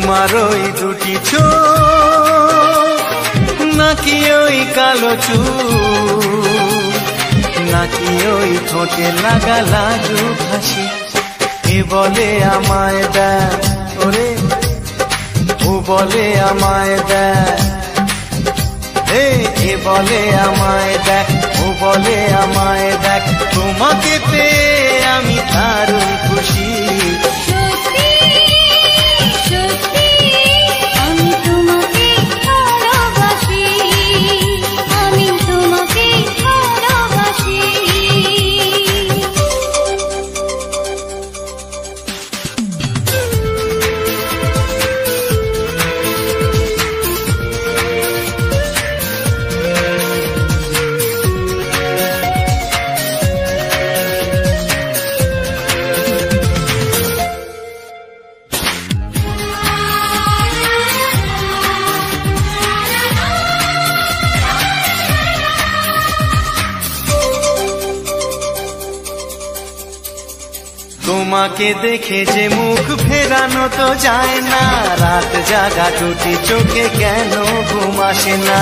তোমার ওই দুটি চোখ, নাকি ওই কালো চুল, নাকি ওই ঠোঁটে লাগা লাজুক হাসি। এ বলে আমায় দেখ ওরে, ও বলে আমায় দেখ, এ বলে আমায় দেখ, ও বলে আমায় দেখ, তোমাকে পেয়ে আমি দারুণ খুশি। তোমাকে দেখে যে মুখ ফেরানো তো যায় না, রাত জাগা টুটি চোখে কেন ঘুম আসে না।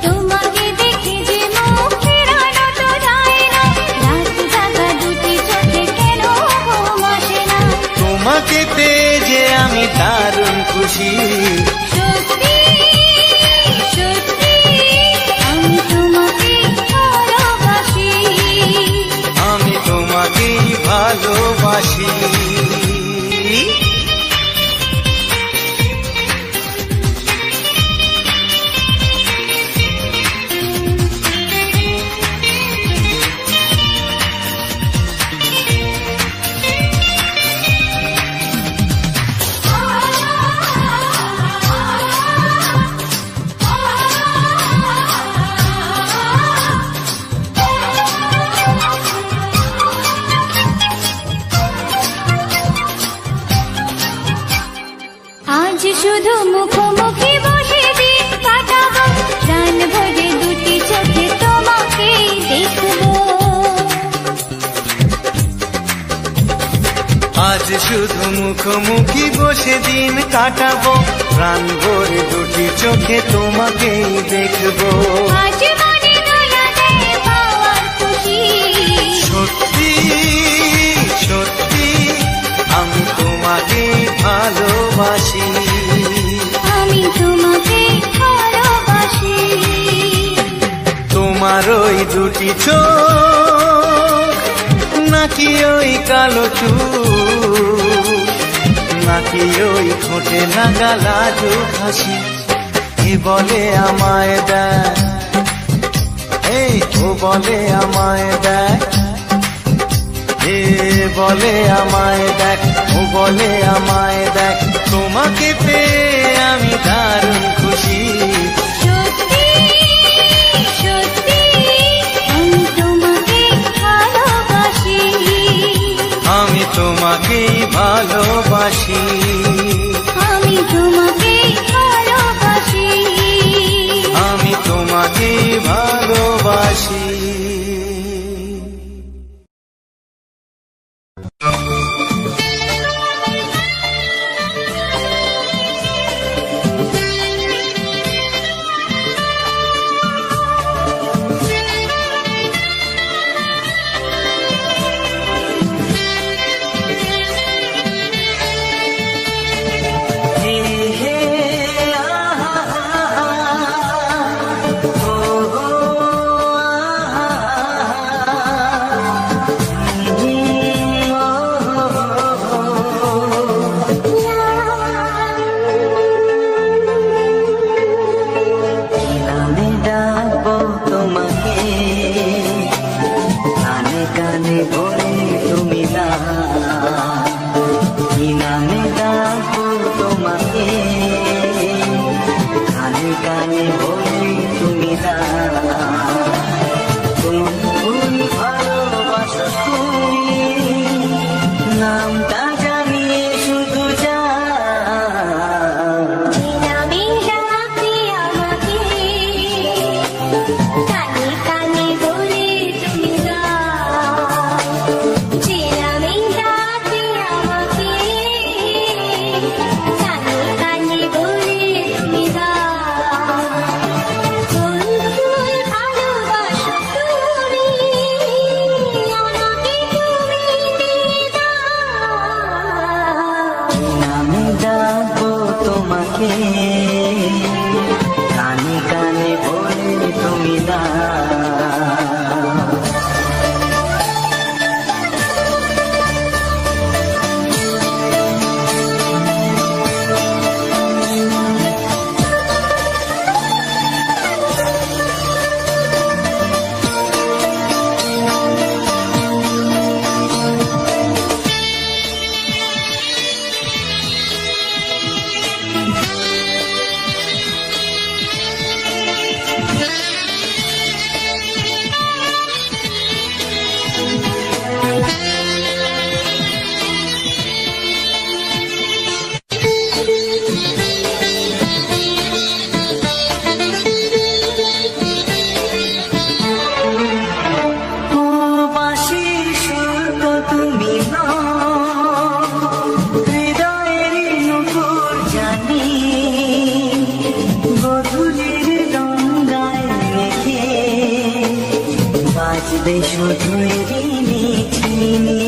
তোমাকে দেখে যে মুখ ফেরানো তো যায় না, রাত জাগা টুটি চোখে কেন ঘুম আসে না। তোমাকে পেয়ে যে আমি দারুণ খুশি। ভালোবাসি। শুধু মুখোমুখি বসে দিন কাটাবো, প্রাণ ভরে দুটি চোখে তোমাকে দেখবো। আজ শুধু মুখোমুখি বসে দিন কাটাবো, প্রাণ ভরে দুটি চোখে তোমাকেই দেখবো। আজ মনে দোলা দেয় পাওয়ার খুশি। সত্যি সত্যি আমি তোমাকে ভালোবাসি। আমি তোমাকে ভালোবাসি। তোমার ওই দুটি চোখ, নাকি ওই কালো চুল, নাকি ওই ঠোঁটে লাগা লাজুক হাসি। এ বলে আমায় দেখ, ও বলে আমায় দেখ, এ বলে আমায় দেখ, ও বলে আমায় দেখ, তোমাকে পেয়ে আমি দারুণ খুশি। সত্যি সত্যি আমি তোমাকে ভালোবাসি। আমি তোমাকেই ভালোবাসি। আমি তোমাকে ভালোবাসি। আমি তোমাকেই ভালোবাসি। কানে কানে বলে তুমি বাজবে শুধুই রিনি ঝিনি।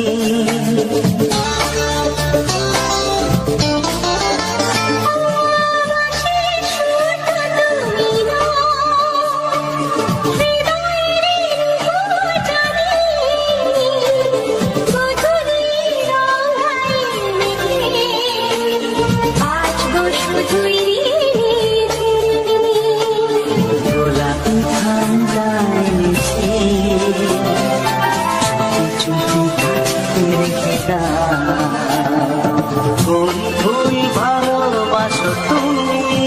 কোন ভুল ভালোবাসো তুমি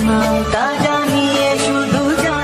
নামটা জানিয়ে শুধু যা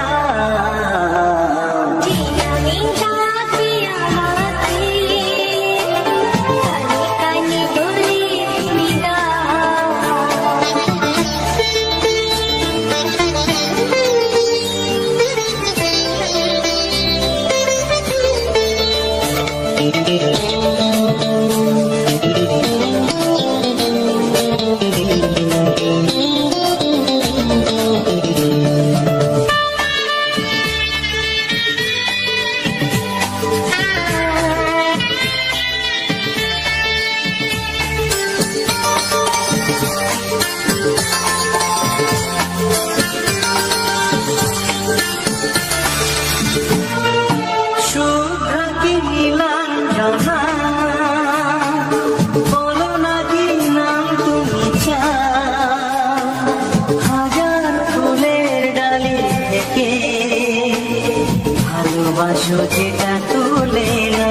ভালোবাসো যেটা তুলে না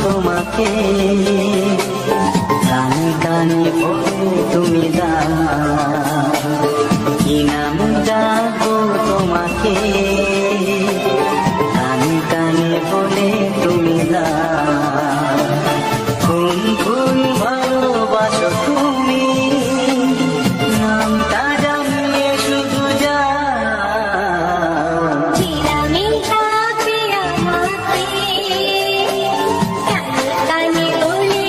তোমাকে কানে কানে বলে তুমি কি নাম ডাকবো তোমাকে কানে কানে বলে তুমি কোন ভুল ভালোবাসো তুমি নামটা জানিয়ে শুধু যা কানে বলে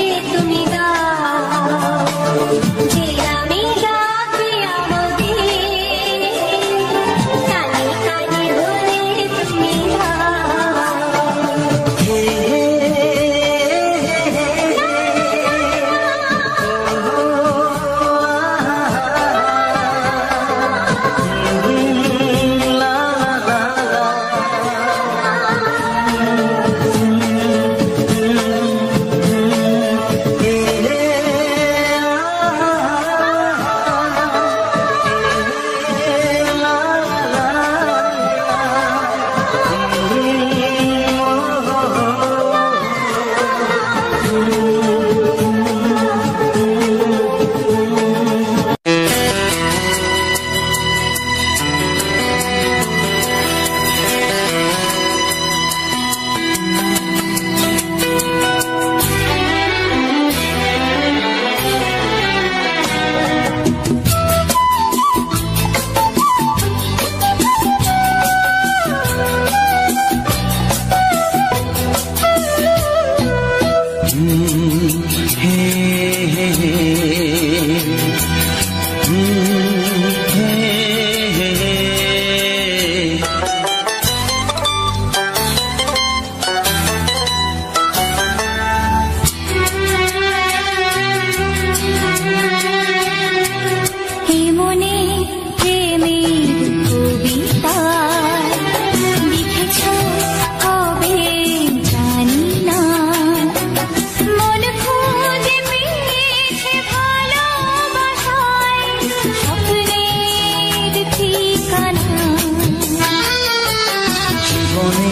জীবনে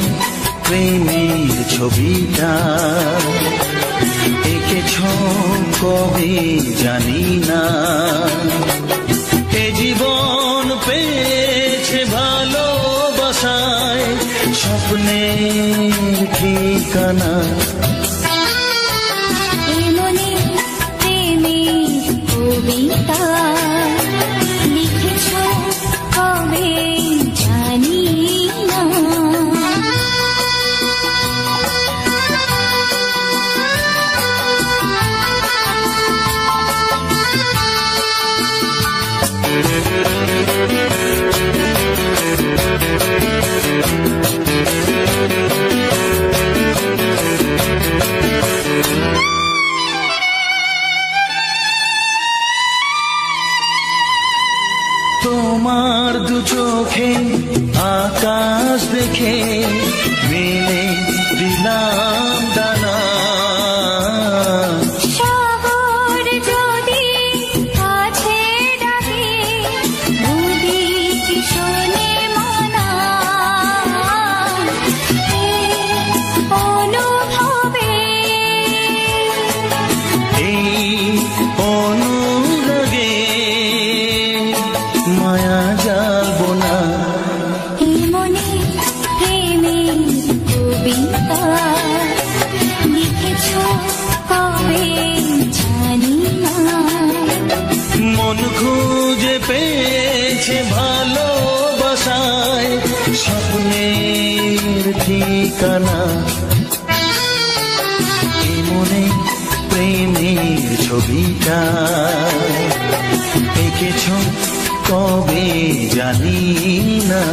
প্রেমের ছবিটা এঁকেছ কবে জানি না, এ জীবন পেয়েছে ভালোবাসায় স্বপ্নের ঠিকানা। এমনি প্রেমের কবিতা লিখেছ কবে জানি না। তোমার দু চোখে আকাশ দেখে মেলে দিলাম দানা। শহর যদি কাছে ডাকে নদী কি শোনে মানা, অনুভবে এই অনুরাগে মায়া যাবো না। এমনি প্রেমের কবিতা লিখেছ কবে জানি না। মন খুঁজে পেয়েছে ভালোবাসায় স্বপ্নের ঠিকানা। এ মনে প্রেমের ছবিটা এঁকেছ কবে জানি না।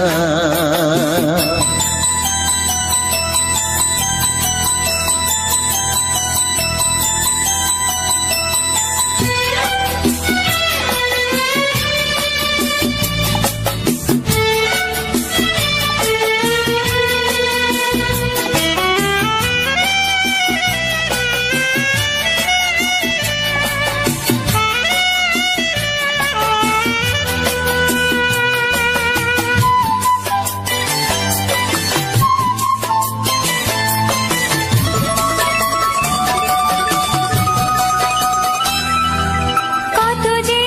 কত যে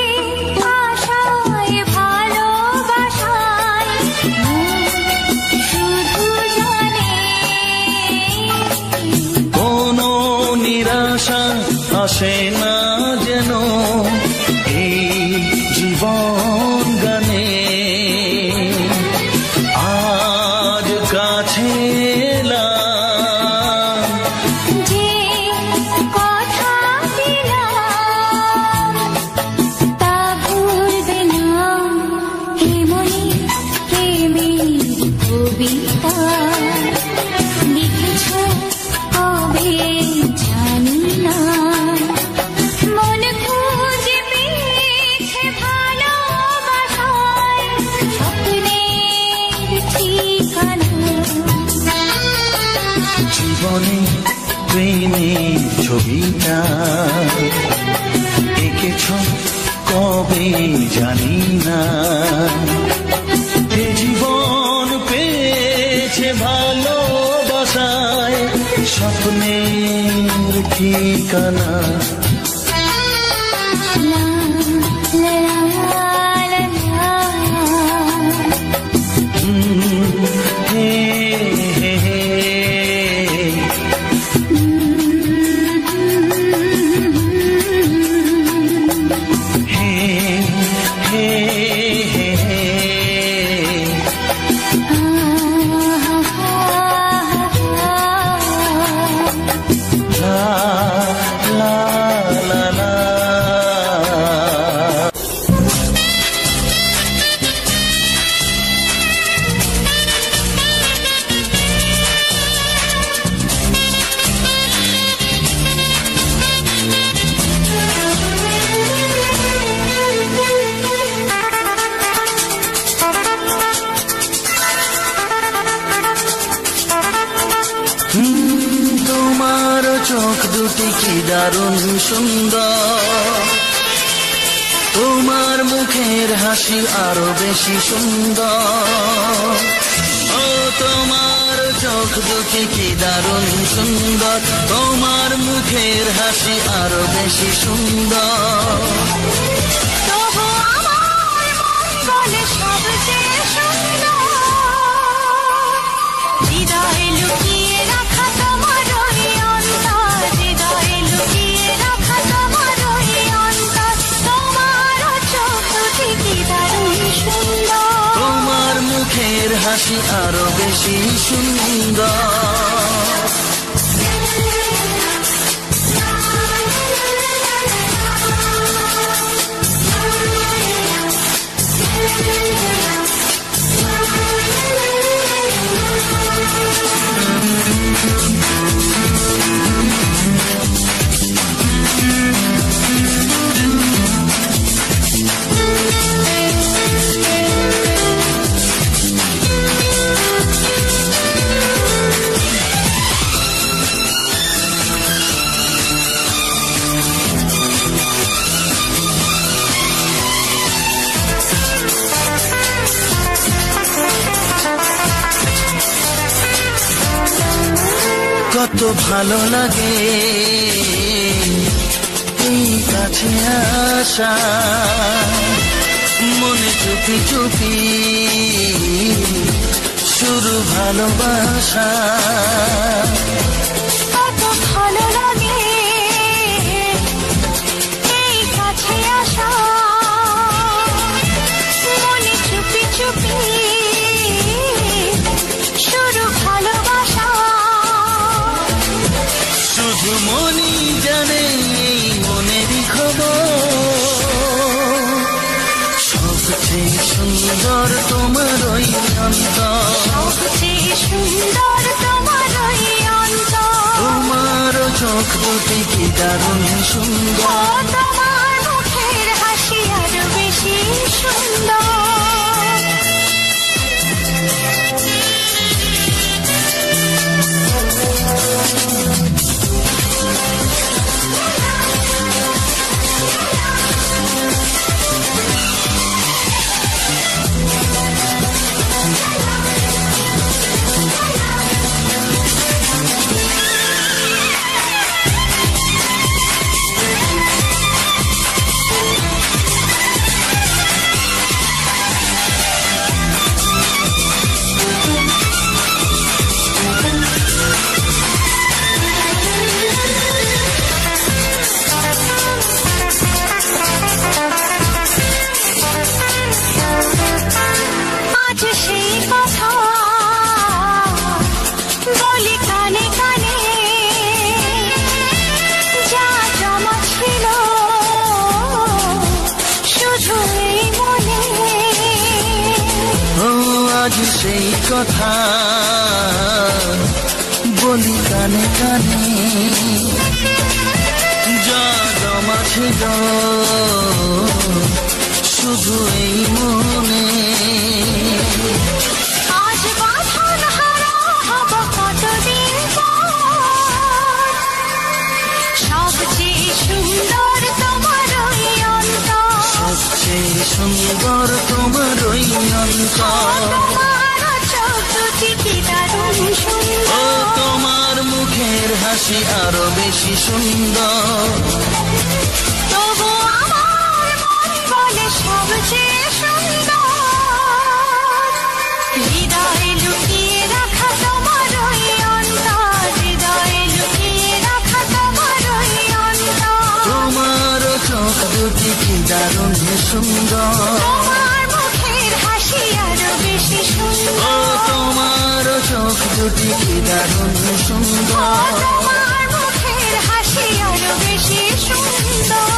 আশায় ভালোবাসায় শুধু জানে কোনো নিরাশা আসে না যেন এই জীবন গানে। আজ কাছে এলাম যে কথা দিলাম তা ভুলবে না। এমনি প্রেমের কবিতা লিখেছ কবে জানি না। মন খুঁজে পেয়েছে ভালোবাসায় স্বপ্নের ঠিকানা। জীবনে প্রেমের ছবিটা এঁকেছ কবে জানি না। এ জীবন পেয়েছে ভালোবাসায় স্বপ্নের ঠিকানা। লা লা লা লা হে হে হে হে হে হে হে। লা লা লা লা। তোমার চোখ দুটি কি দারুণ সুন্দর, তোমার মুখের হাসি আরো বেশি সুন্দর। ও তোমার চোখ দুটি কি দারুণ সুন্দর, তোমার মুখের হাসি আরো বেশি সুন্দর। তবু আমার মন বলে সবচেয়ে সুন্দর, হৃদয়ে লুকিয়ে রাখা তোমার ওই অন্তর, হৃদয়ে লুকিয়ে রাখা তোমার ওই অন্তর। তোমার চোখ দুটি কি দারুণ সুন্দর, তোমার মুখের হাসি আরো বেশি সুন্দর। কত ভালো লাগে এই কাছে আসা, মনে চুপি চুপি শুরু ভালোবাসা। কত ভালো লাগে এই কাছে আসা, মনে চুপি চুপি শুরু ভালোবাসা। শুধু মনই জানে এই মনেরই খবর, সবচেয়ে সুন্দর তোমার ওই অন্তর, সবচেয়ে সুন্দর তোমার ওই অন্তর। তোমার চোখ দুটি কি দারুণ সুন্দর, তোমার মুখের হাসি আরো বেশি সুন্দর। আজ সেই কথা বলি কানে কানে, যা জমা ছিল শুধু এই মনে। ও আজ সেই কথা বলি কানে কানে, যা জমা ছিল শুধু এই মনে। আজ বাঁধন হারা হব কতদিন পর, সবচেয়ে সুন্দর তোমার ওই অন্তর, সবচেয়ে সুন্দর তোমার ওই অন্তর। তোমার চোখ দুটি কি দারুণ ও সুন্দর, তোমার মুখের হাসি আরো বেশি সুন্দর। তবু আমার মন বলে সবচেয়ে সুন্দর, হৃদয়ে লুকিয়ে রাখা তোমার ওই অন্তর, হৃদয়ে লুকিয়ে রাখা তোমার ওই অন্তর। তোমার চোখ দুটি কি দারুণ সুন্দর, তোমার মুখের হাসি আরো বেশি ও সুন্দর, তোমার চোখ দুটি কি দারুণ সুন্দর। তোমার মুখের হাসি আরো বেশি সুন্দর।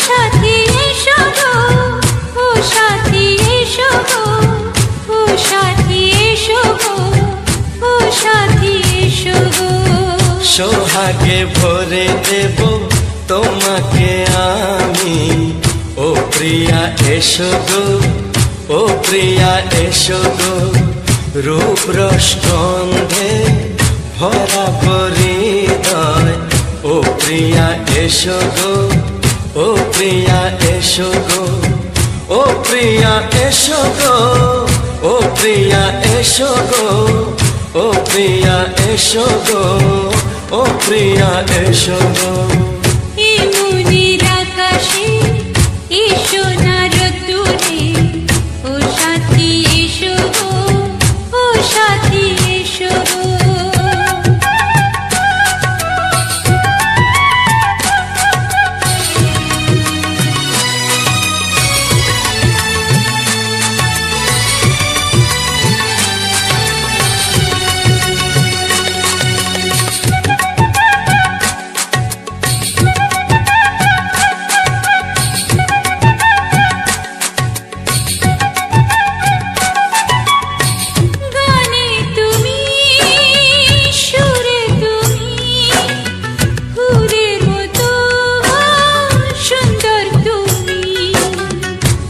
সাথী এসো সোহাগে ভরে দেব তোমাকে আমি। ও প্রিয়া এসো গো, ও প্রিয়া এসো গো, রূপ রস গন্ধে ভরা হৃদয়। ও প্রিয়া এসো গো, ও প্রিয়া এসো গো, ও প্রিয়া এসো গো, ও প্রিয়া এসো গো, ও প্রিয়া এসো গো, ও প্রিয়া এসো গো। এই মনের আকাশে এসো না রোদ্দুরে, ও সাথী এসো গো, ও সাথী এসো গো।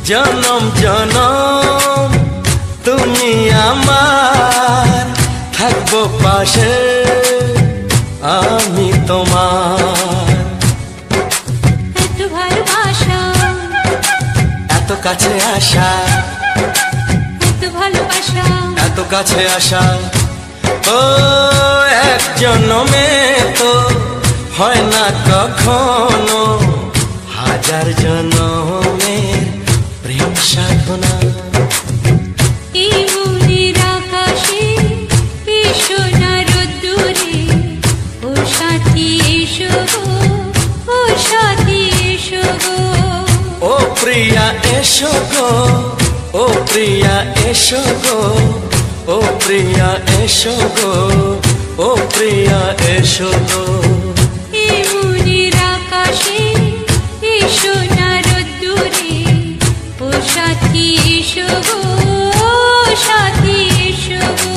জনম জনম তুমি আমার, থাকবো পাশে আমি তোমার। এত ভালোবাসা, এত কাছে আসা, এত ভালোবাসা, এত কাছে আসা। ও এক জন্মে তো হয় না কখনো, হাজার জন্মের প্রেম সাধনা। এই মনের আকাশে এসো না রোদ্দুরে, ও সাথী এসো গো, ও সাথী এসো গো। ও প্রিয়া এসো গো, ও প্রিয়া এসো গো, ও প্রিয়া এসো গো, ও প্রিয়া এসো গো। এই মনের আকাশে এসো না রোদ্দুরে, ও সাথী এসো গো, ও সাথী এসো গো।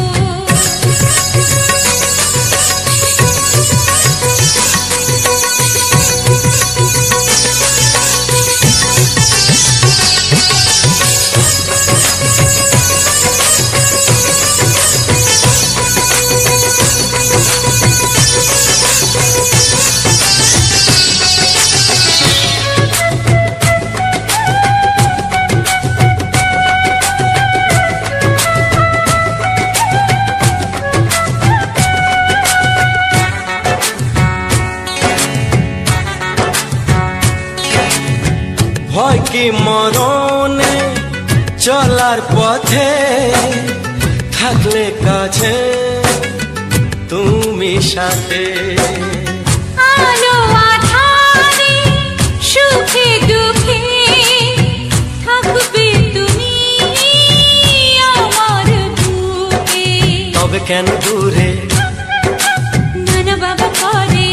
ভয় কি মরণে চলার পথে, থাকলে কাছে তুমি সাথে। আলো আঁধারে সুখে দুঃখে থাকবে তুমি আমার বুকে। তবে কেন দূরে, নানা বাবা করে,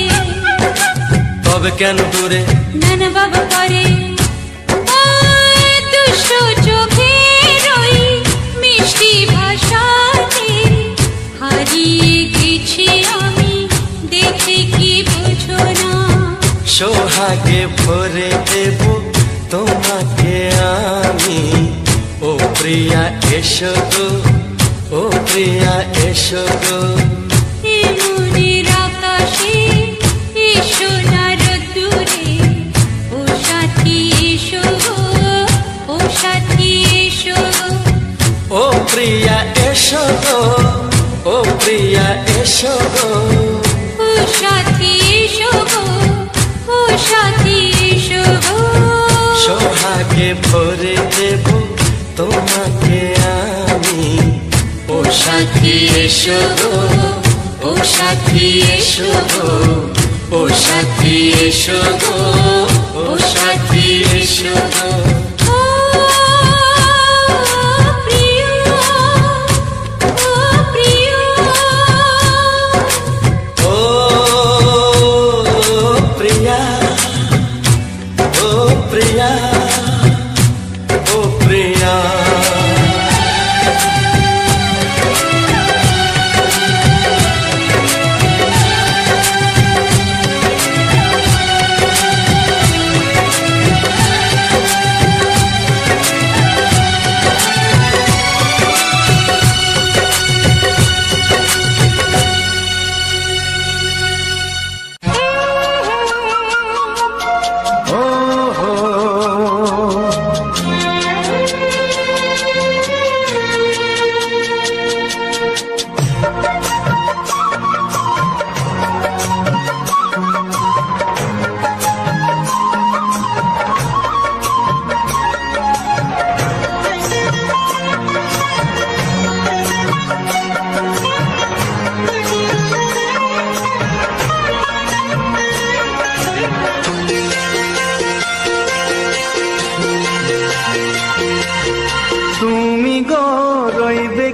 তবে কেন দূরে, নানা বাবা করে। ওই দুষ্ট চোখের ওই মিষ্টি ভাষাতে হারিয়ে গেছি আমি, দেখে কি বোঝো না। সোহাগে ভরে দেব তোমাকে আমি। ও প্রিয়া এসো গো, ও প্রিয়া এসো গো। এই মনের আকাশে এসো না রোদ্দুরে, ও সাথী এসো গো, ও সাথী এসো গো। ও প্রিয়া এসো গো, ও প্রিয়া এসো গো, ও সাথী এসো গো, ও সাথী এসো গো। সোহাগে ভরে দেব তোমাকে আমি। ও সাথী এসো গো, ও সাথী এসো গো, ও সাথী এসো গো, ও সাথী এসো গো। ও প্রিয়, ও প্রিয়, ও প্রিয়া, ও প্রিয়া, ও প্রিয়া।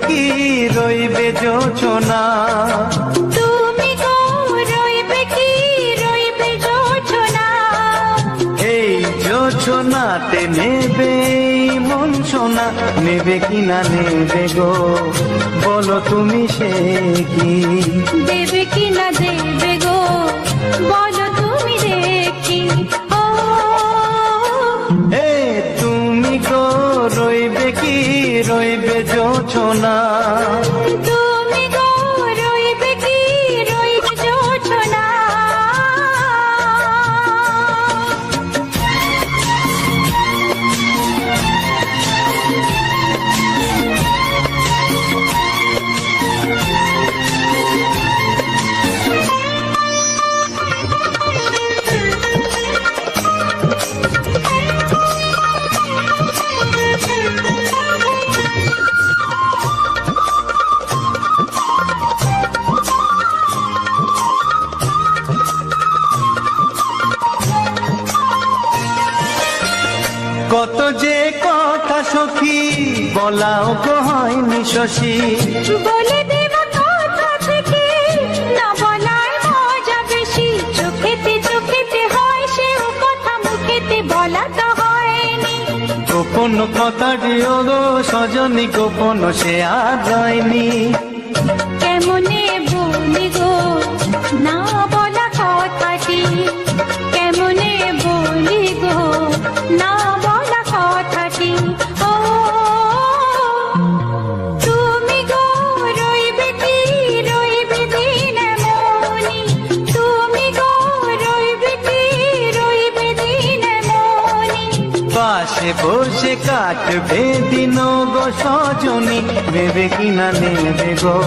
কি রইবে জোছনা, তুমি গো রইবে কি রইবে জোছনা, এই জোছনাতে নেবে মন সোনা, নেবে কি না নেবে গো বলো তুমি সে কি, দেবে কি না দেবে গো বলো তুমি দেখি। ও এ তুমি গো রইবে কি রইবে জোছনা, তুমি গো রইবে কি রইবে জোছনা। কত যে কথা সখী বলাও গো হয়নি শশী, বলে দেব কথা থেকে না বলার মজা বেশি, চোখেতে চোখেতে হয় সে কথা মুখেতে বলা তো হয়নি, গোপন কথা দিও গো সজনী গোপন সে আর যায়নি, কেমনে বলি গো না বলা কথাটি, কেমনে বলি গো না বলা কথাটি। ও তুমি গো রইবে কি রইবে দিন মনি, তুমি গো রইবে কি রইবে দিন মনি, পাশে বসে কাটবে দিন গো সজনী, নেবে কি না নেবে গো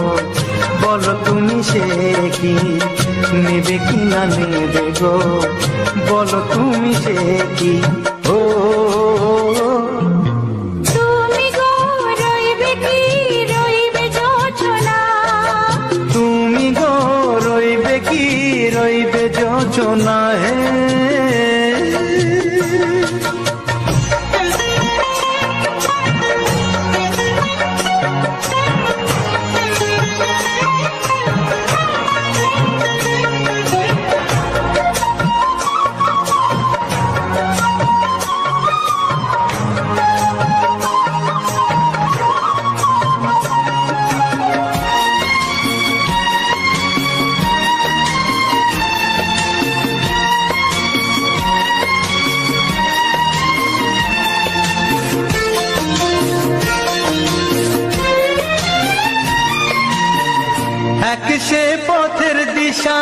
বলো তুমি সে কি, নেবে কি না নেবে গো বলো তুমি সে কি। ও তুমি গো রইবে কি রইবে জোছনা, তুমি গো রইবে কি রইবে জোছনা, হে এক সে পথের দিশা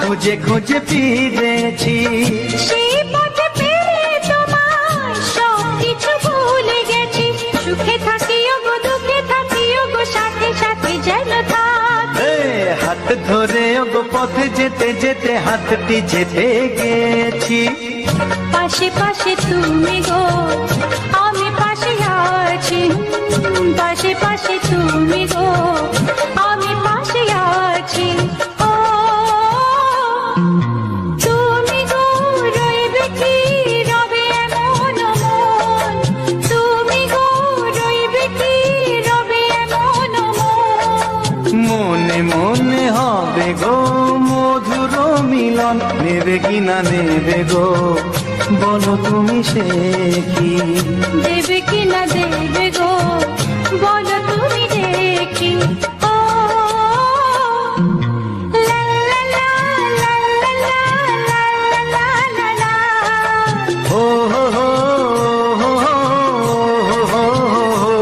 খুঁজে খুঁজে ফিরেছি, সেই পথে পেলে তোমার সব কিছু ভুলে গেছি, সুখে থাকিও গো দুঃখে থাকিও গো সাথে সাথে যেন থাক, এ হাত ধরে গো পথে যেতে যেতে হাতটি যেতে গেছি, পাশে পাশে তুমি গো আমি পাশে আছি, পাশে পাশে তুমি গো আমি পাশে আছি। ও তুমি গো রইবে কি রবে এমন মন, তুমি গো রইবে কি রবে এমন মন, মনে মনে হবে গো মধুর মিলন, নেবে কি না নেবে গো বলো তুমি সে কি, দেবে কি না দেবে গো বলো তুমি দেখি। ও লা লা লা লা লা লা লা লা লা, ও হো হো হো হো হো হো।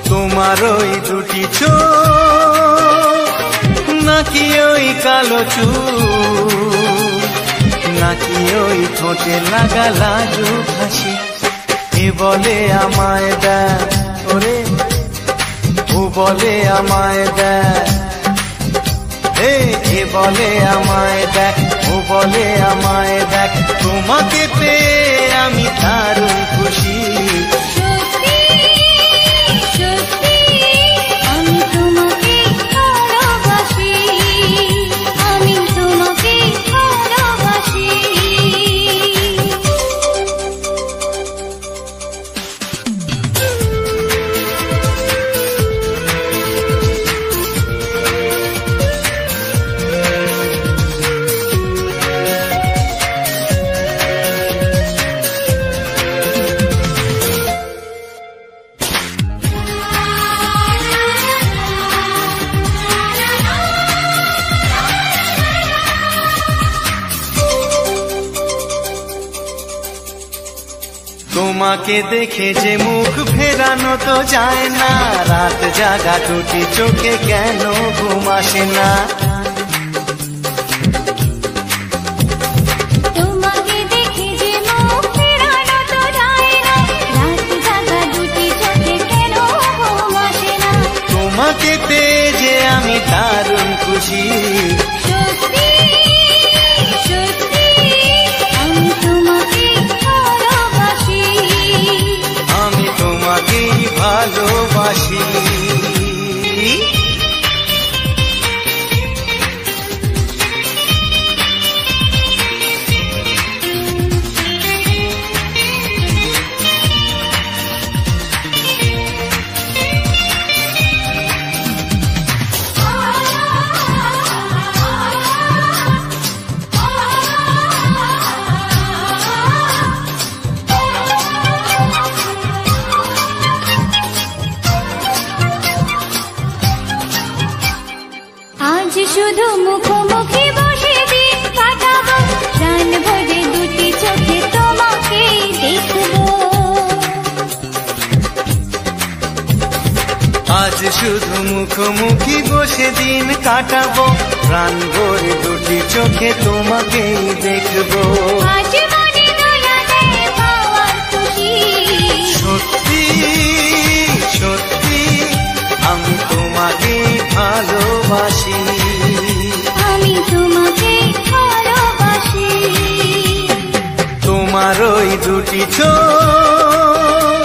তোমার ওই দুটি চোখ নাকি ওই কালো চুল, নাকি ওই ঠোঁটে লাগা লাজু হাসি, এ বলে আমায় দেয় ওরে ও বলে আমায় দেয়, এ বলে আমায় দেখ, ও বলে আমায় দেখ, তোমাকে পেয়ে আমি দারুণ খুশি। সত্যি সত্যি আমি তোমাকে ভালোবাসি, আমি তোমাকে ভালোবাসি। তোমাকে দেখে যে মুখ ফেরানো তো যায় না, রাত জাগা দুটি চোখে কেন ঘুম আসে না। তোমাকে দেখে যে মুখ ফেরানো তো যায় না, রাত জাগা দুটি চোখে কেন ঘুম আসে না। তোমাকে পেয়ে যে আমি দারুণ খুশি। সত্যি সত্যি আমি তোমাকে ভালোবাসি, আমি তোমাকেই ভালোবাসি। আজ শুধু মুখোমুখি বসে দিন কাটাবো, প্রাণ ভরে দুটি চোখে তোমাকে দেখবো। আজ শুধু মুখোমুখি বসে দিন কাটাবো, প্রাণ ভরে দুটি চোখে তোমাকেই দেখবো। আজ মনে দয়া দেয় পাওয়ার খুশি। সত্যি সত্যি আমি তোমাকেই ভালোবাসি। আমি তোমাকে ভালোবাসি। তোমার ওই দুটি চোখ,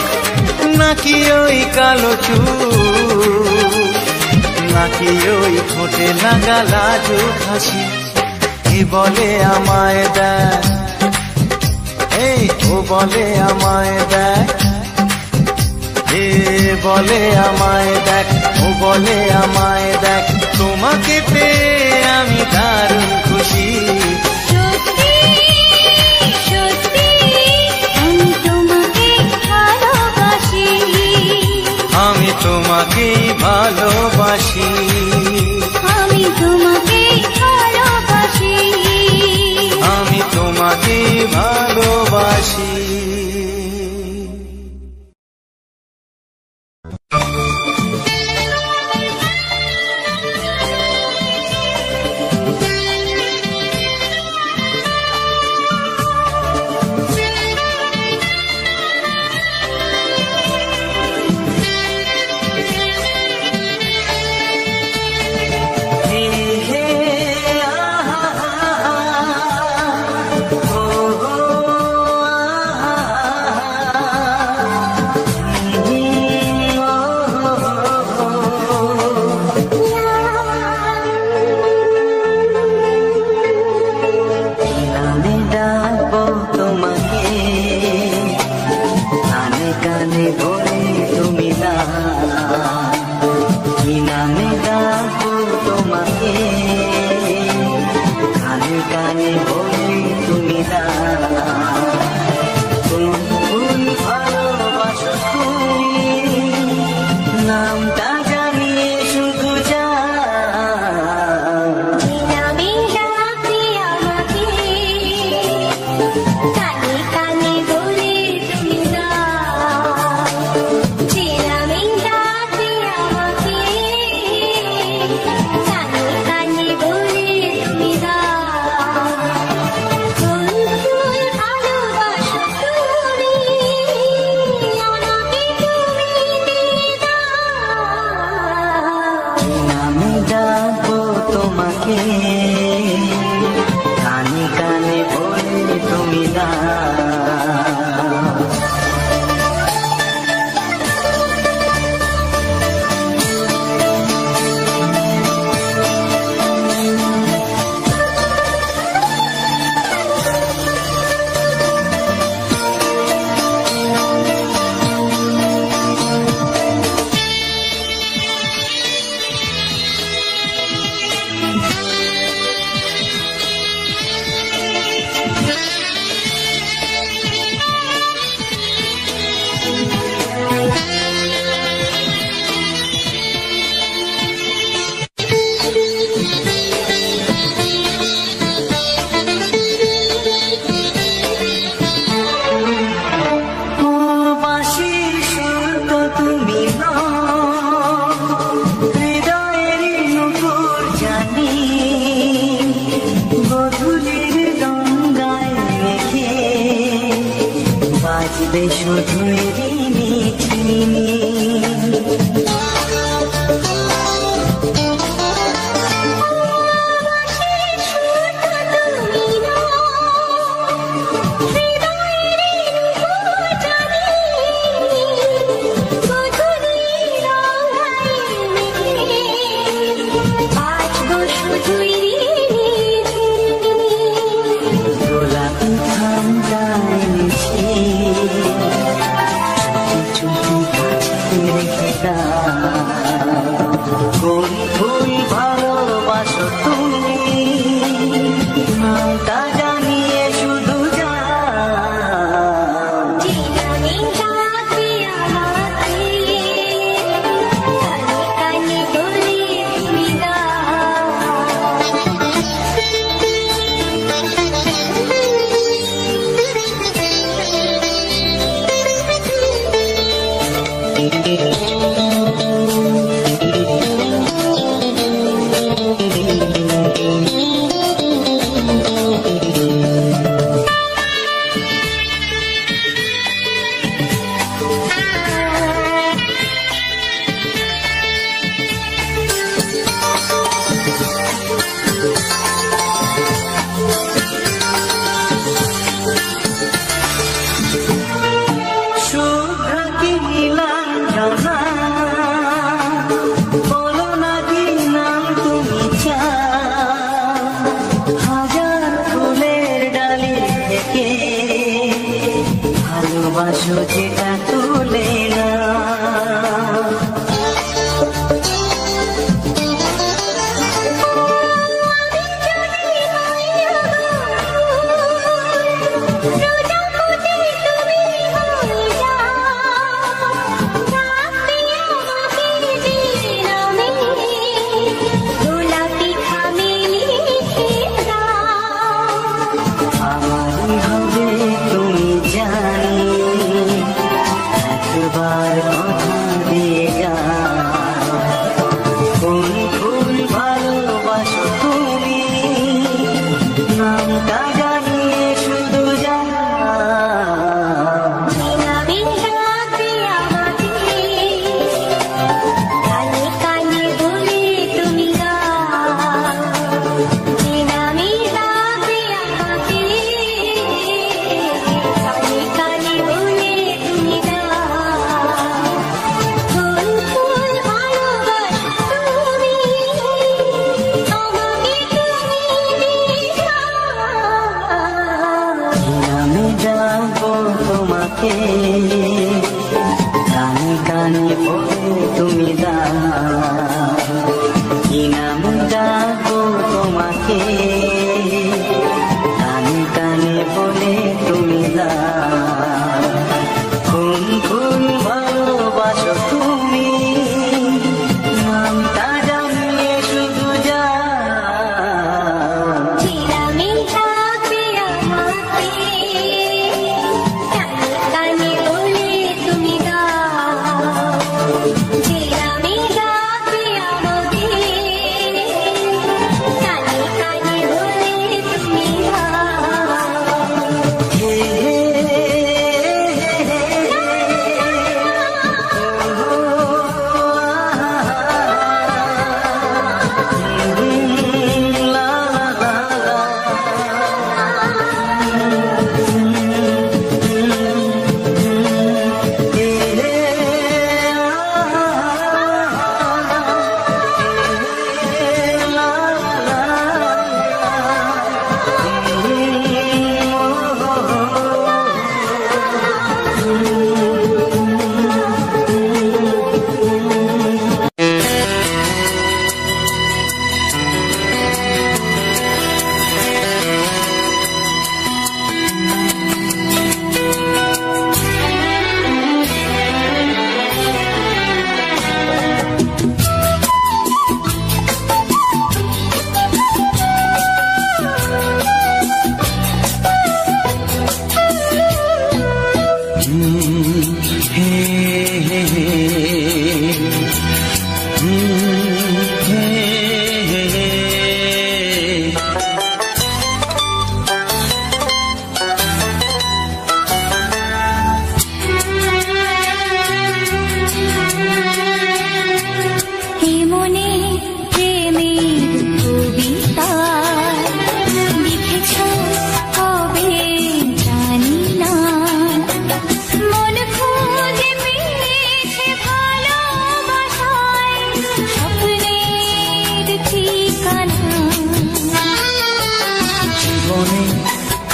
নাকি ওই কালো চুল, নাকি ওই ঠোঁটে লাগা লাজুক হাসি, এ বলে আমায় দেখ, এই ও বলে আমায় দেখ, এ বলে আমায় দেখ, ও বলে আমায় দেখ, তোমাকে পেয়ে আমি দারুণ খুশি। সত্যি সত্যি আমি তোমাকে ভালোবাসি, আমি তোমাকেই ভালোবাসি। আমি তোমাকে ভালোবাসি, আমি তোমাকেই ভালোবাসি। তোমাকে কানে কানে বলে তুমি দাও।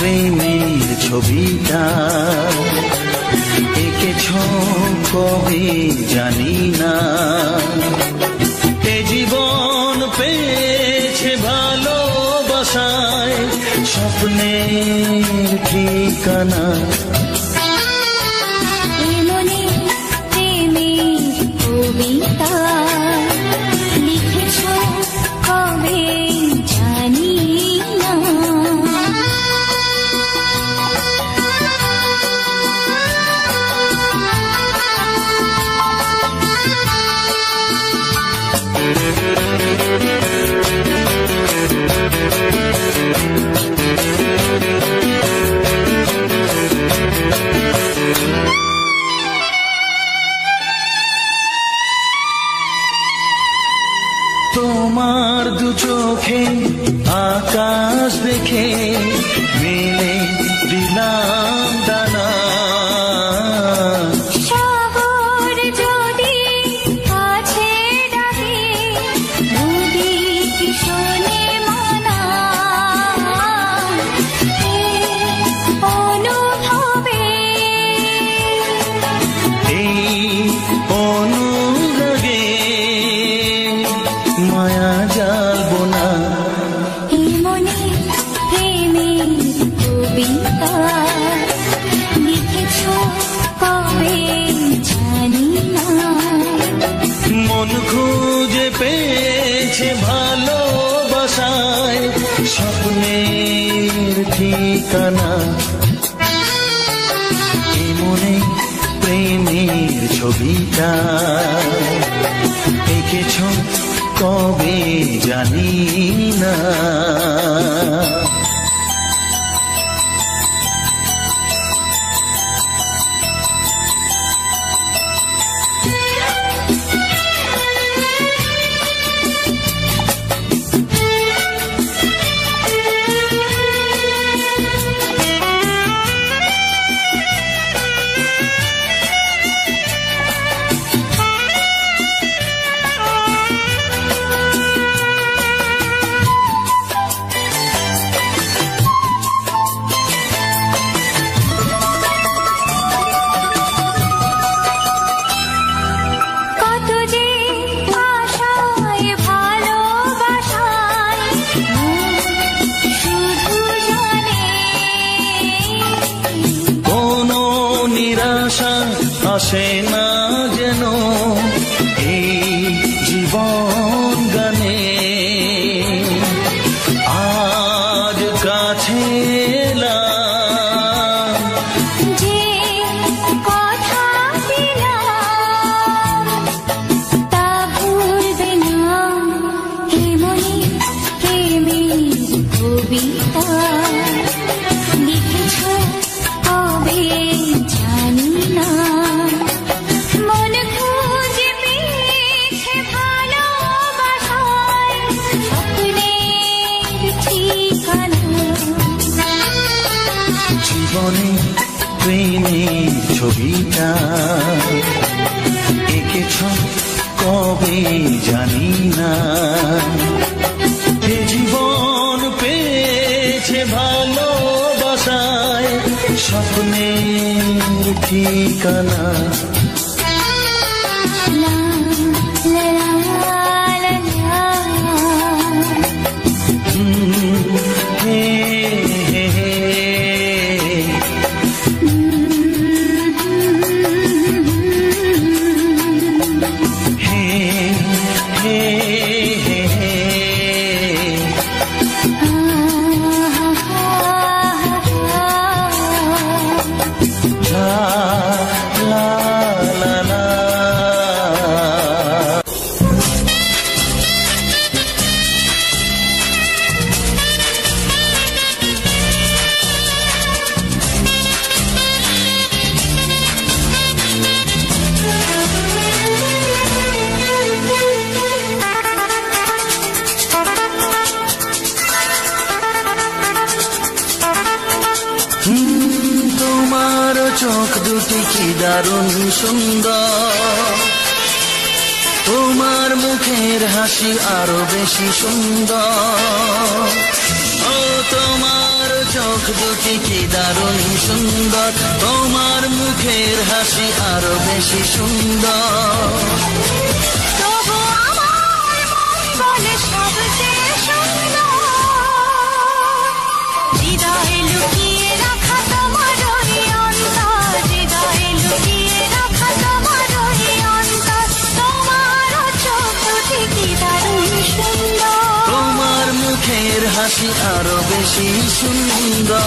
প্রেমের ছবিটা এঁকেছ কবে জানি না। এ জীবন পেয়েছে ভালোবাসায় স্বপ্নের ঠিকানা। মনে প্রেমের কবিতা লিখেছ কবে জানি না। তোমার দু চোখে আকাশ দেখে মেলে দিলাম দানা। সাগর যদি কাছে ডাকে নদী কি শোনে মানা। অনুভবে এই অনুরাগে মায়া জ্বালবো না। এই মনে প্রেমের কবিতা লিখেছ কবে জানি না। মন খুঁজে পেয়েছে ভালোবাসায় স্বপ্নের ঠিকানা। এ মনে প্রেমের ছবিটা এঁকেছ কবে জানি না। কত যে আশায় ভালোবাসায় শুধু জানে কোনো নিরাশা আসে না যেন এই জীবন গানে। আজ কাছে এলাম যে কথা দিলাম তা ভুলবে না। হে মনে প্রেমের কবিতা লিখেছ কবে জানি না। মন খুঁজে পেয়েছে ভালোবাসায় স্বপ্নের ঠিকানা। জীবনে প্রেমের ছবিটা এঁকেছ কবে জানি না। এ জীবন পেয়েছে ভালোবাসায় স্বপ্নের ঠিকানা। লা লা লা লা লা। হে হে হে হে হে হে হে। লা লা লা লা। তোমার চোখ দুটি কি দারুণ সুন্দর। তোমার মুখের হাসি আরো বেশি সুন্দর। ও তোমার চোখ দুটি কি দারুণ সুন্দর, তোমার মুখের হাসি আরো বেশি সুন্দর। তবু আমার মন বলে সবচেয়ে সুন্দর, হৃদয়ে লুকিয়ে রাখা তোমার ওই অন্তর, হৃদয়ে লুকিয়ে রাখা তোমার ওই অন্তর। তোমার চোখ দুটি কি দারুণ সুন্দর, তোমার মুখের হাসি আরো বেশি সুন্দর।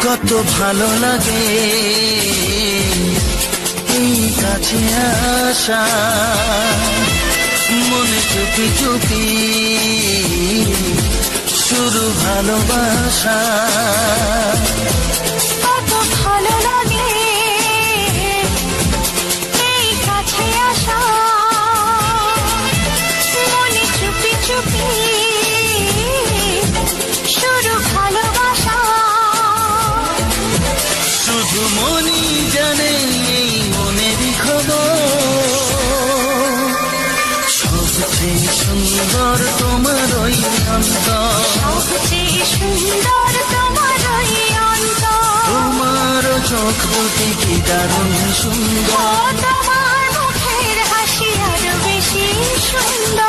কত ভালো লাগে এই কাছে আসা, মনে চুপি চুপি শুরু ভালোবাসা। কত ভালো লাগে এই কাছে আসা, মনে চুপি চুপি শুরু ভালোবাসা। শুধু মনই জানে এই মনেরই খবর, সবচেয়ে সুন্দর তোমার ওই অন্তর, সবচেয়ে সুন্দর তোমার ওই অন্তর। তোমার চোখ দুটি কি দারুণ সুন্দর, তোমার মুখের হাসি আরো বেশি সুন্দর।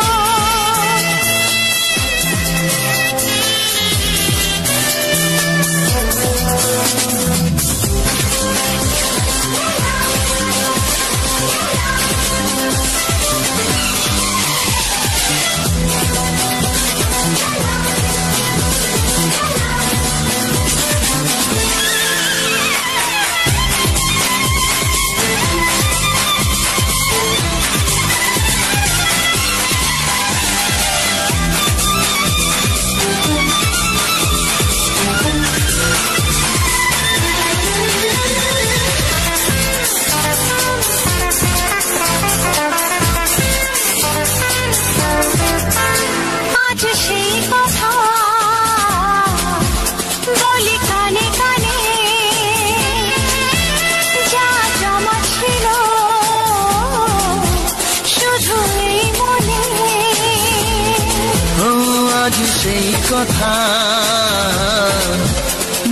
আজ সেই কথা বলি কানে কানে, যা জমা ছিল শুধু এই মনে। ও আজ সেই কথা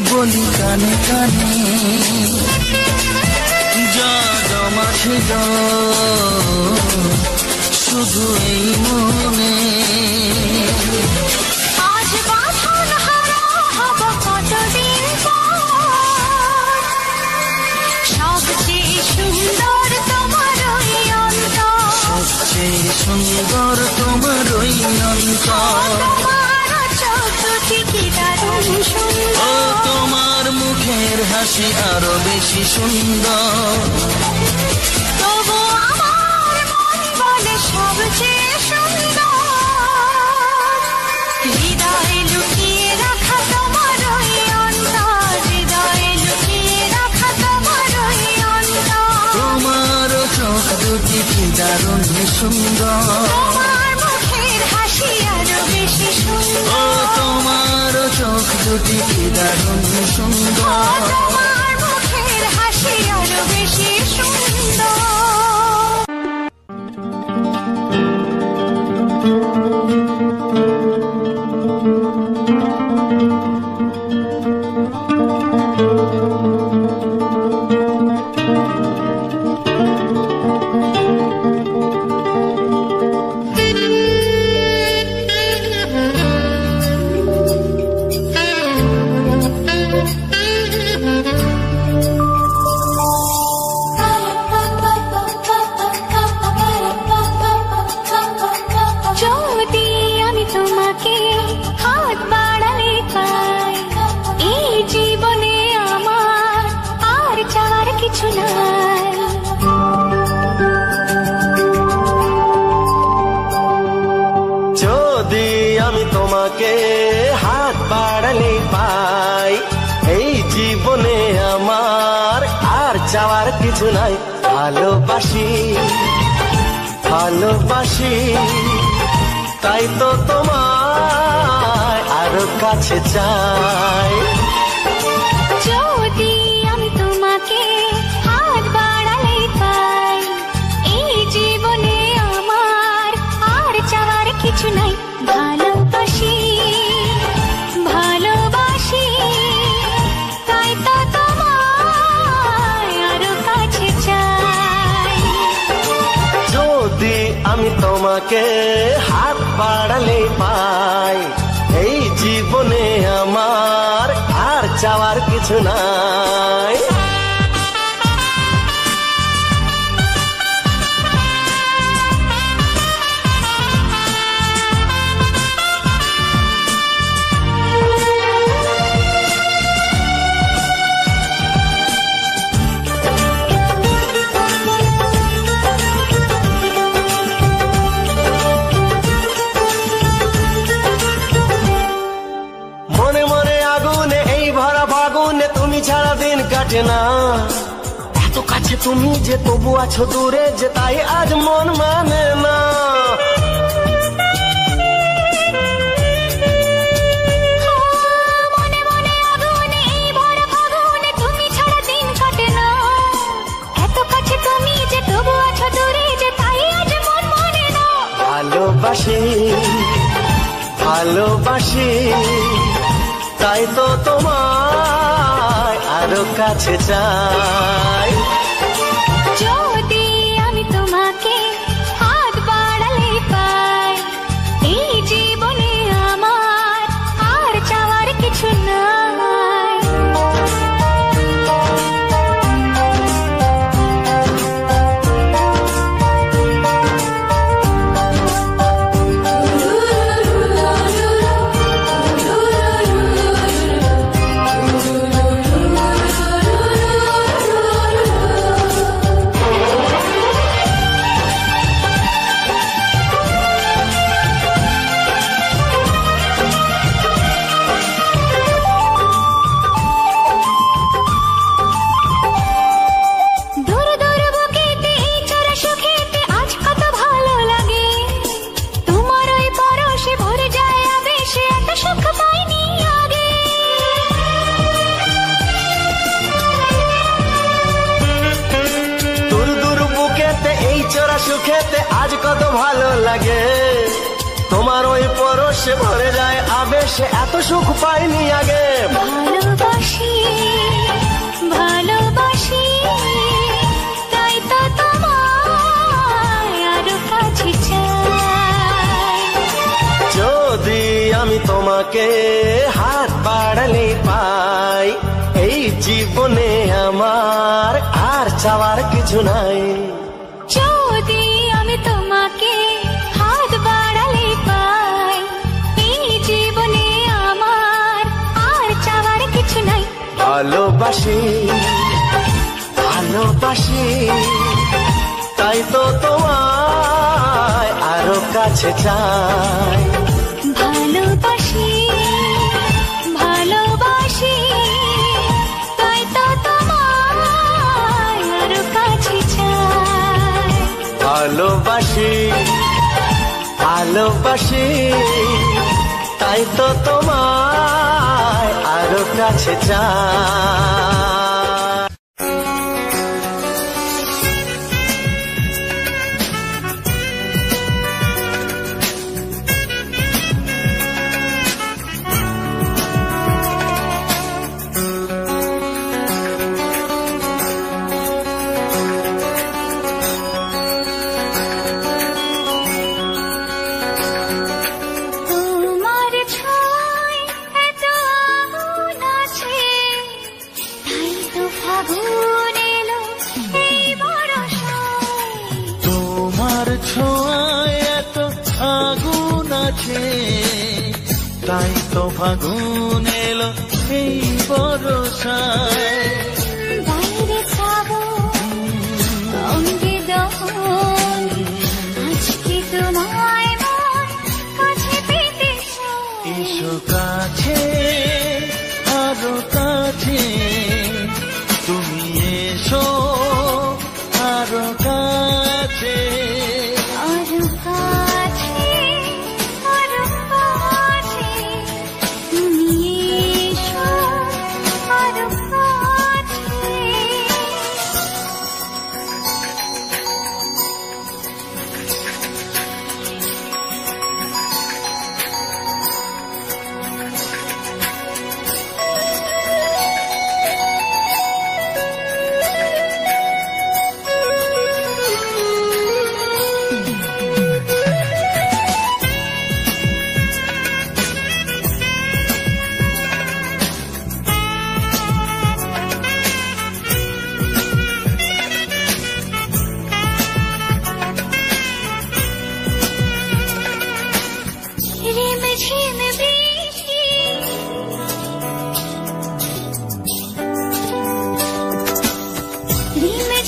বলি কানে কানে, যা জমা ছিল শুধু এই মনে। আজ বাঁধন হারা হব কতদিন পর, সবচেয়ে সুন্দর তোমার ওই অন্তর, সবচেয়ে সুন্দর তোমার ওই অন্তর। তোমার চোখ দুটি কি দারুণ ও সুন্দর, তোমার মুখের হাসি আরো বেশি সুন্দর। তবু আমার মন বলে সবচেয়ে সুন্দর, হৃদয়ে লুকিয়ে রাখা তোমার ওই অন্তর, হৃদয়ে লুকিয়ে রাখা তোমার ওই অন্তর। তোমার চোখ দুটি কি দারুণ সুন্দর, তোমার মুখের হাসি আরো বেশি ও সুন্দর, তোমার চোখ দুটি কি দারুণ সুন্দর। তোমার মুখের হাসি আরো বেশি সুন্দর। যদি আমি তোমার যদি আমি তোমাকে হাত বাড়ালে পাই, এই জীবনে আমার আর চাওয়ার কিছু নাই। ভালোবাসি ভালোবাসি তাই তো তোমায় আরো কাছে চাই। যদি আমি তোমাকে হাত বাড়ালে পাই, এই জীবনে আমার আর চাওয়ার কিছু নাই। ভালোবাসি ভালোবাসি তাই তো তোমায় আরো কাছে চাই। যদি আমি তোমাকে হাত বাড়ালে পাই, এই জীবনে আমার আর চাওয়ার কিছু নাই। ছাড়া দিন কাটে না, এত কাছে তুমি যে তবু আছো দূরে, যে তাই আজ মন মানে না। মনে মনে আগুনে এই ভরা ফাগুনে তুমি ছাড়া দিন কাটে না, এত কাছে তুমি যে তবু আছো দূরে, যে তাই আজ মন মানে না। ভালোবাসি ভালোবাসি তাই তো তোমায় আরো কাছে চাই। যদি আমি তোমাকে হাত বাড়ালে পাই, এই জীবনে আমার আর চাওয়ার কিছু নাই। সুখেতে আজ কত ভালো লাগে, তোমার ওই পরশে ভরে যায় আবেশে, এত সুখ পাইনি আগে। ভালোবাসি ভালোবাসি তাই তো তোমায় আরো কাছে চাই। যদি আমি তোমাকে হাত বাড়ালে পাই, এই জীবনে আমার আর চাওয়ার কিছু নাই। যদি আমি তোমাকে হাত বাড়ালে পাই, এই জীবনে আমার আর চাওয়ার কিছু নাই। ভালোবাসি ভালোবাসি তাই তো তোমায় আরো কাছে চাই। ভালোবাসি ভালোবাসি তাই তো তোমায় আরো কাছে চাই। ভালোবাসি ভালোবাসি তাই তো তোমায় আরো কাছে চাই। তাই তো ফাগুন এলো এই বরষায়। বাইরে যাবো অঙ্গে দহন, আজকে তোমায় মন কাছে এসো কাছে আরো কাছে তুমি এসো আরো কাছে আরো কাছে আরো কাছে তুমি এসো আরো কাছে ঝিম বৃষ্টি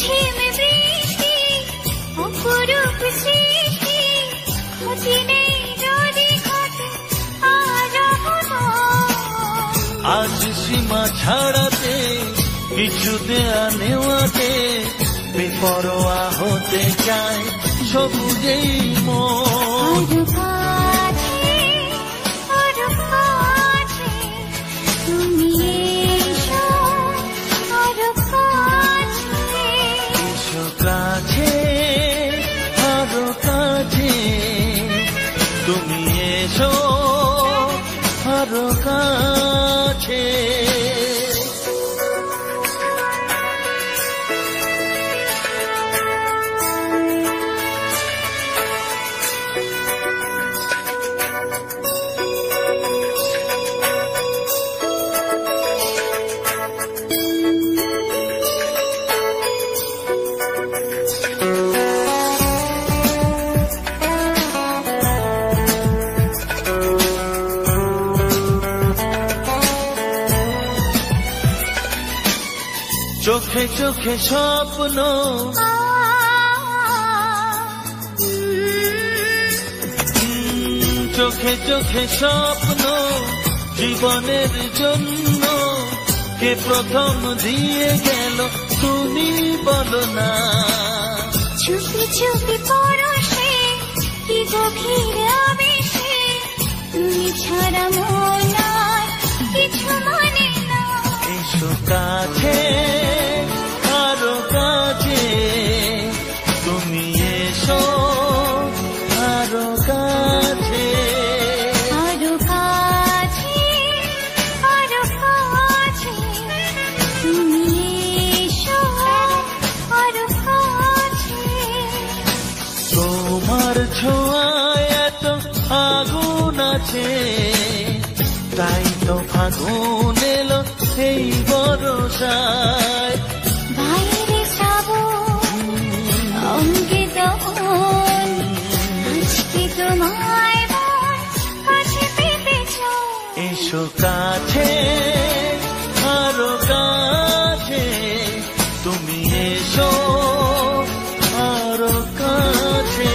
ঝিম বৃষ্টি অপরূপ সৃষ্টি ক্ষতি নেই যদি ঘটে আজ সীমা ছাড়াতে কিছু দেয়া নেওয়াতে বেপরোয়া হতে চায় সবুজেই মন আরো কাছে আরো কাছে তুমি এসো আরো কাছে এসো কাছে আরো কাছে তুমি এসো আরো কাছে চোখে চোখে স্বপ্ন চোখে চোখে স্বপ্ন জীবনের জন্য কে প্রথম দিয়ে গেল তুমি বলো না চুপি চুপি পরশে কি গভীর আবেশে তুমি ছাড়া মন আর কিছু মানে না এসো কাছে আরো কাছে তুমি এসো আরো কাছে আরো কাছে আরো কাছে তুমি এসো আরো কাছে তোমার ছোঁয়ায় এত আগুন আছে তাই তো ফাগুন এলো এই বরসায় বাইরে শ্রাবণ অঙ্গে দহন আজকে তোমায় মন কাছে পেতে চাই এসো কাছে আরো কাছে তুমি এসো আরো কাছে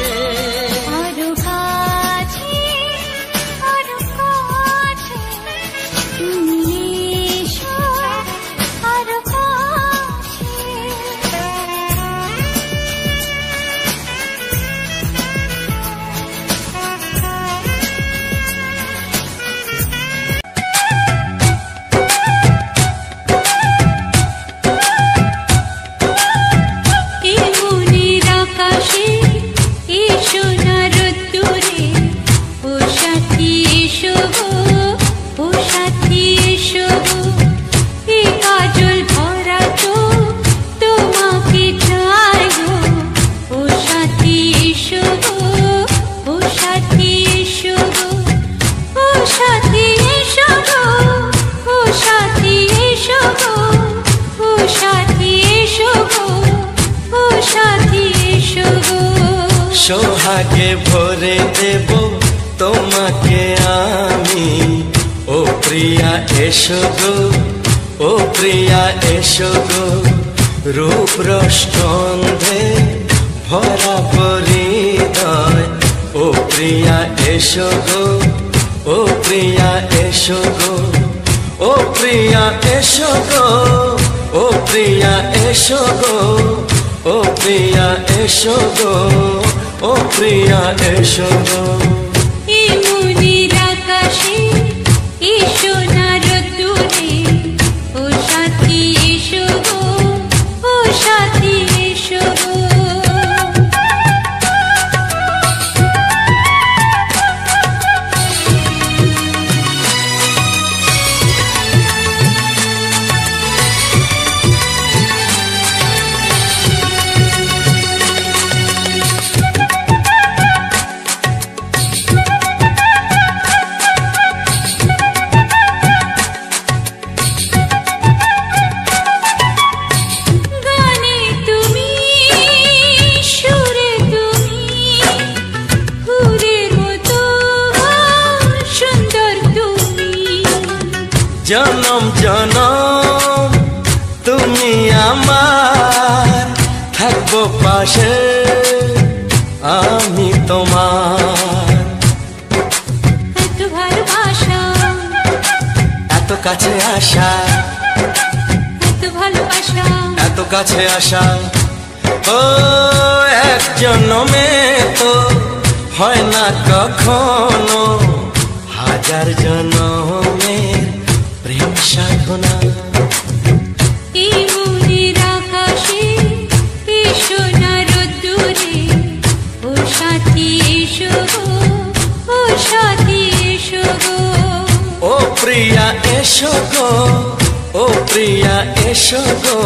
আরো কাছে আরো কাছে তুমি এসো আরো কাছে সোহাগে ভরে দেব তোমাকে আমি, ও প্রিয়া এসো গো, ও প্রিয়া এসো গো, রূপ রসগন্ধে ভরা হৃদয়, ও প্রিয়া এসো গো, ও ও প্রিয়া এসো গো, ও প্রিয়া এসো গো, ও প্রিয়া এসো গো, ও প্রিয়া এসো গো, ও প্রিয়া এসো গো। এই মনের আকাশে এসো না রোদ্দুরে, ও সাথী এসো গো, ও সাথী এসো গো। জনম জনম তুমি আমার, থাকবো পাশে আমি তোমার। এত ভালোবাসা, এত কাছে আসা, এত ভালোবাসা, এত কাছে আসা, ও এক জন্মে তো হয় না কখনো, হাজার জন্মের প্রেম সাধনা। এই মনের আকাশে এসো না রোদ্দুরে, ও সাথী এসো গো, ও সাথী এসো গো। ও প্রিয়া এসো গো, ও প্রিয়া এসো গো,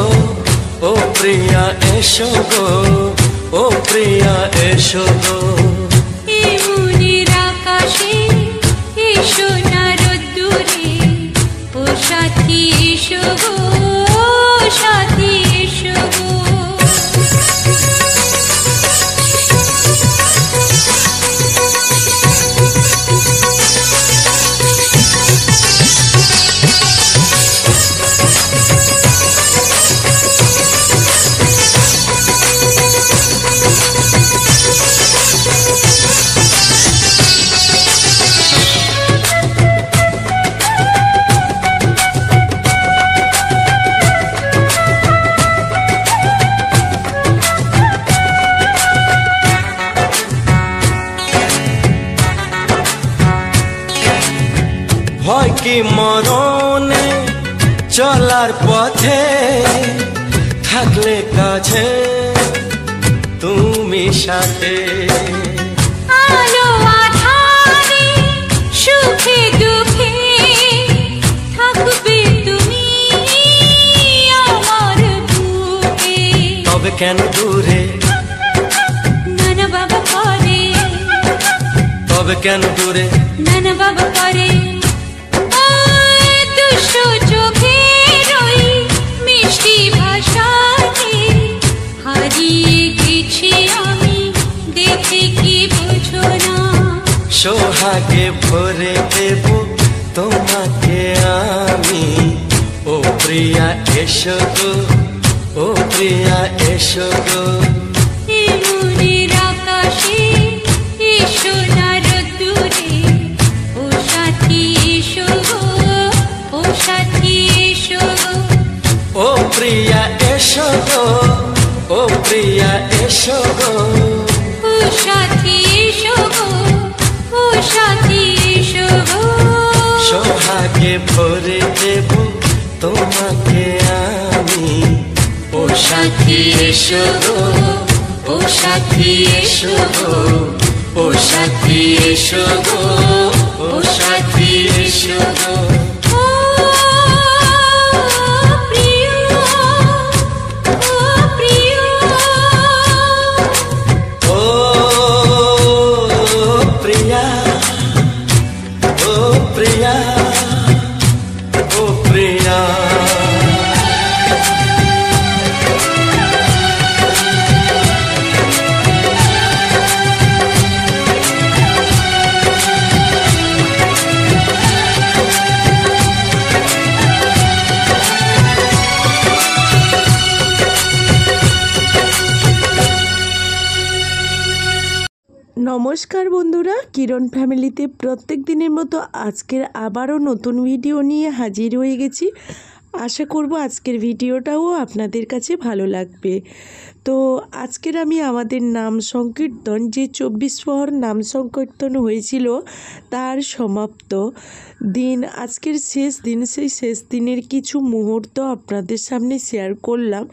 ও প্রিয়া এসো গো, ও প্রিয়া এসো গো। এই মনের আকাশে এসো না রোদ্দুরে, ও সাথী এসো গো, ও সাথী এসো গো। ভয় কি মরণে চলার পথে, থাকলে কাছে তুমি সাথে। আলো আঁধারে সুখে দুঃখে থাকবে তুমি আমার বুকে। তবে কেন দূরে, নানা বাবা করে, তবে কেন দূরে, নানা বাবা করে। দুষ্ট চোখের ওই মিষ্টি ভাষাতে হারিয়ে গেছি আমি, দেখে কি বুঝো না। সোহাগে ভরে দেব তোমাকে আমি, ও প্রিয়া এসো গো, ও প্রিয়া এসো গো। এই মনের আকাশে এসো না রোদ্দুরে, ও সাথী এসো গো, ও সাথী এসো গো। ও প্রিয়া এসো গো, ও প্রিয়া এসো গো, ও সাথী এসো গো, ও সাথী এসো গো। সোহাগে ভরে দেব তোমাকে আমি, ও সাথী এসো গো, ও সাথী এসো গো, ও সাথী এসো গো, ও সাথী এসো গো। ও প্রিয়, ও প্রিয়, ও প্রিয়া, ও প্রিয়া, ও প্রিয়া। নমস্কার বন্ধুরা, কিরণ ফ্যামিলিতে প্রত্যেক দিনের মতো আজকের আবারও নতুন ভিডিও নিয়ে হাজির হয়ে গেছি। আশা করব আজকের ভিডিওটাও আপনাদের কাছে ভালো লাগবে। তো আজকের আমি আমাদের নাম সংকীর্তন, যে 24 প্রহর নাম সংকীর্তন হয়েছিল তার সমাপ্ত দিন, আজকের শেষ দিন, সেই শেষ দিনের কিছু মুহূর্ত আপনাদের সামনে শেয়ার করলাম।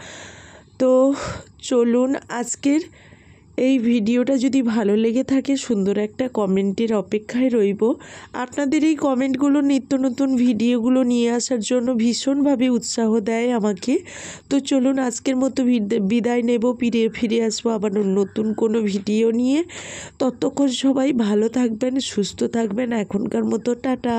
তো চলুন, আজকের এই ভিডিওটা যদি ভালো লেগে থাকে সুন্দর একটা কমেন্টের অপেক্ষায় রইব। আপনাদের এই কমেন্টগুলো নিত্য নতুন ভিডিওগুলো নিয়ে আসার জন্য ভীষণভাবে উৎসাহ দেয় আমাকে। তো চলুন, আজকের মতো বিদায় নেব, ফিরে আসবো আবার নতুন কোনো ভিডিও নিয়ে। ততক্ষণ সবাই ভালো থাকবেন, সুস্থ থাকবেন। এখনকার মতো টাটা।